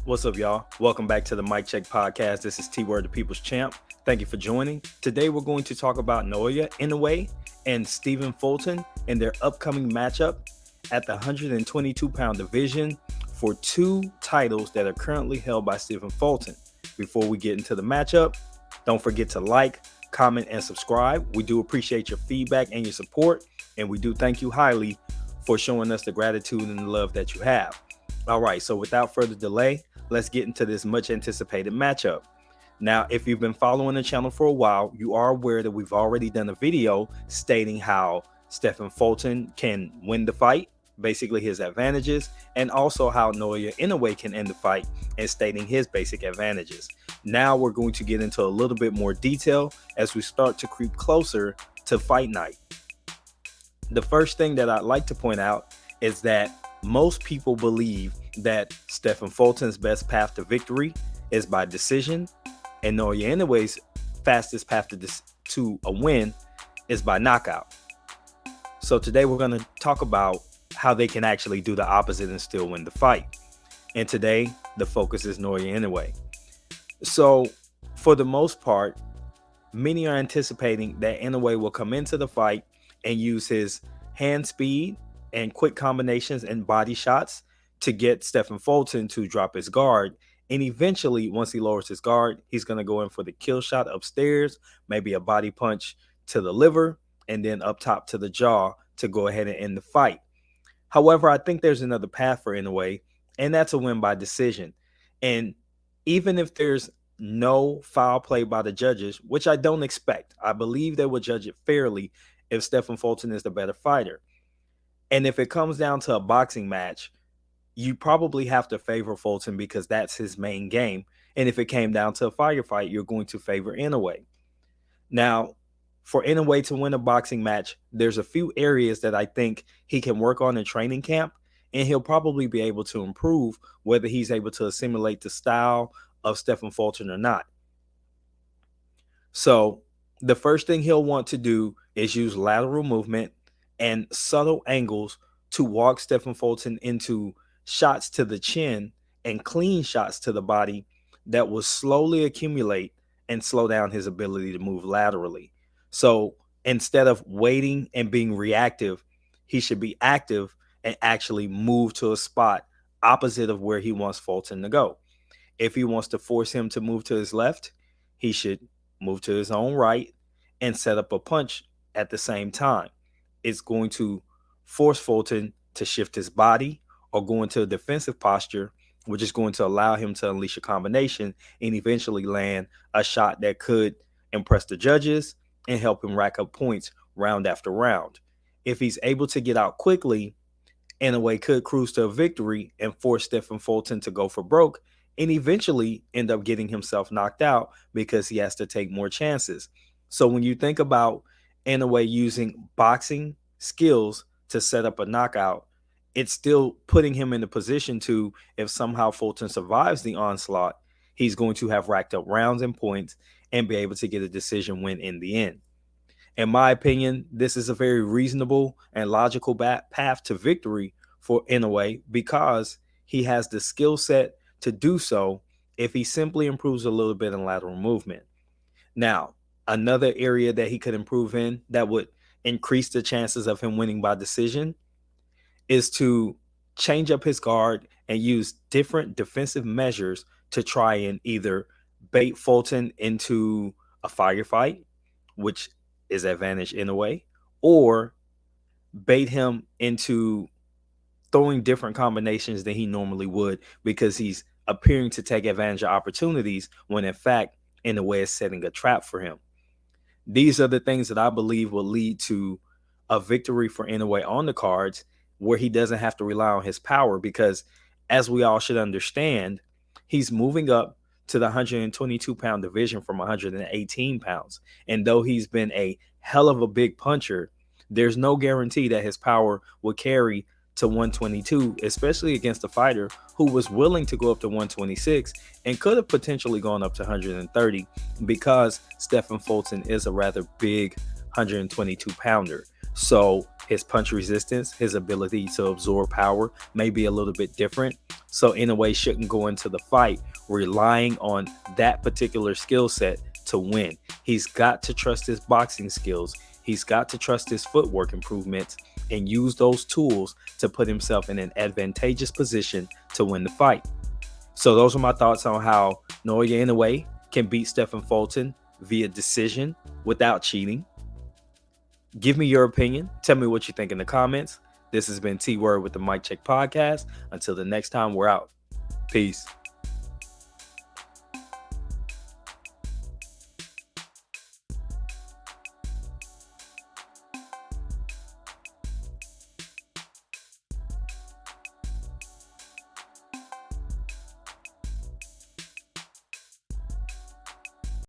What's up, y'all? Welcome back to the Mic Check Podcast. This is T Word, the People's Champ. Thank you for joining. Today, we're going to talk about Naoya Inoue and Stephen Fulton and their upcoming matchup at the 122-pound division for two titles that are currently held by Stephen Fulton. Before we get into the matchup, don't forget to like, comment, and subscribe. We do appreciate your feedback and your support, and we do thank you highly for showing us the gratitude and the love that you have. All right, so without further delay, let's get into this much anticipated matchup. Now, if you've been following the channel for a while, you are aware that we've already done a video stating how Stephen Fulton can win the fight, basically his advantages, and also how Naoya Inoue can end the fight and stating his basic advantages. Now we're going to get into a little bit more detail as we start to creep closer to fight night. The first thing that I'd like to point out is that most people believe that Stephen Fulton's best path to victory is by decision, and Naoya Inoue's fastest path to a win is by knockout. So today we're going to talk about how they can actually do the opposite and still win the fight. And today the focus is Naoya Inoue. So for the most part, many are anticipating that Inoue will come into the fight and use his hand speed and quick combinations and body shots to get Stephen Fulton to drop his guard. And eventually, once he lowers his guard, he's going to go in for the kill shot upstairs, maybe a body punch to the liver, and then up top to the jaw to go ahead and end the fight. However, I think there's another path for Inoue, and that's a win by decision. And even if there's no foul play by the judges, which I don't expect, I believe they will judge it fairly if Stephen Fulton is the better fighter. And if it comes down to a boxing match, you probably have to favor Fulton because that's his main game. And if it came down to a firefight, you're going to favor Inoue. Now, for Inoue to win a boxing match, there's a few areas that I think he can work on in training camp, and he'll probably be able to improve whether he's able to assimilate the style of Stephen Fulton or not. So the first thing he'll want to do is use lateral movement and subtle angles to walk Stephen Fulton into shots to the chin and clean shots to the body that will slowly accumulate and slow down his ability to move laterally. So instead of waiting and being reactive, he should be active and actually move to a spot opposite of where he wants Fulton to go. If he wants to force him to move to his left, he should move to his own right and set up a punch at the same time. It's going to force Fulton to shift his body or go into a defensive posture, which is going to allow him to unleash a combination and eventually land a shot that could impress the judges and help him rack up points round after round. If he's able to get out quickly, Inoue could cruise to a victory and force Stephen Fulton to go for broke and eventually end up getting himself knocked out because he has to take more chances. So when you think about Inoue using boxing skills to set up a knockout, it's still putting him in a position to, if somehow Fulton survives the onslaught, he's going to have racked up rounds and points and be able to get a decision win in the end. In my opinion, this is a very reasonable and logical path to victory for Inoue because he has the skill set to do so if he simply improves a little bit in lateral movement. Now, another area that he could improve in that would increase the chances of him winning by decision is to change up his guard and use different defensive measures to try and either bait Fulton into a firefight, which is advantage Inoue, or bait him into throwing different combinations than he normally would because he's appearing to take advantage of opportunities when in fact Inoue is setting a trap for him. These are the things that I believe will lead to a victory for Inoue on the cards where he doesn't have to rely on his power because, as we all should understand, he's moving up to the 122-pound division from 118 pounds. And though he's been a hell of a big puncher, there's no guarantee that his power will carry to 122, especially against a fighter who was willing to go up to 126 and could have potentially gone up to 130 because Stephen Fulton is a rather big 122 pounder. So his punch resistance, his ability to absorb power may be a little bit different So Inoue shouldn't go into the fight relying on that particular skill set to win. He's got to trust his boxing skills. He's got to trust his footwork improvements and use those tools to put himself in an advantageous position to win the fight. So those are my thoughts on how Naoya Inoue can beat Stephen Fulton via decision without cheating. Give me your opinion. Tell me what you think in the comments. This has been T-Word with the Mic Check Podcast. Until the next time, we're out. Peace.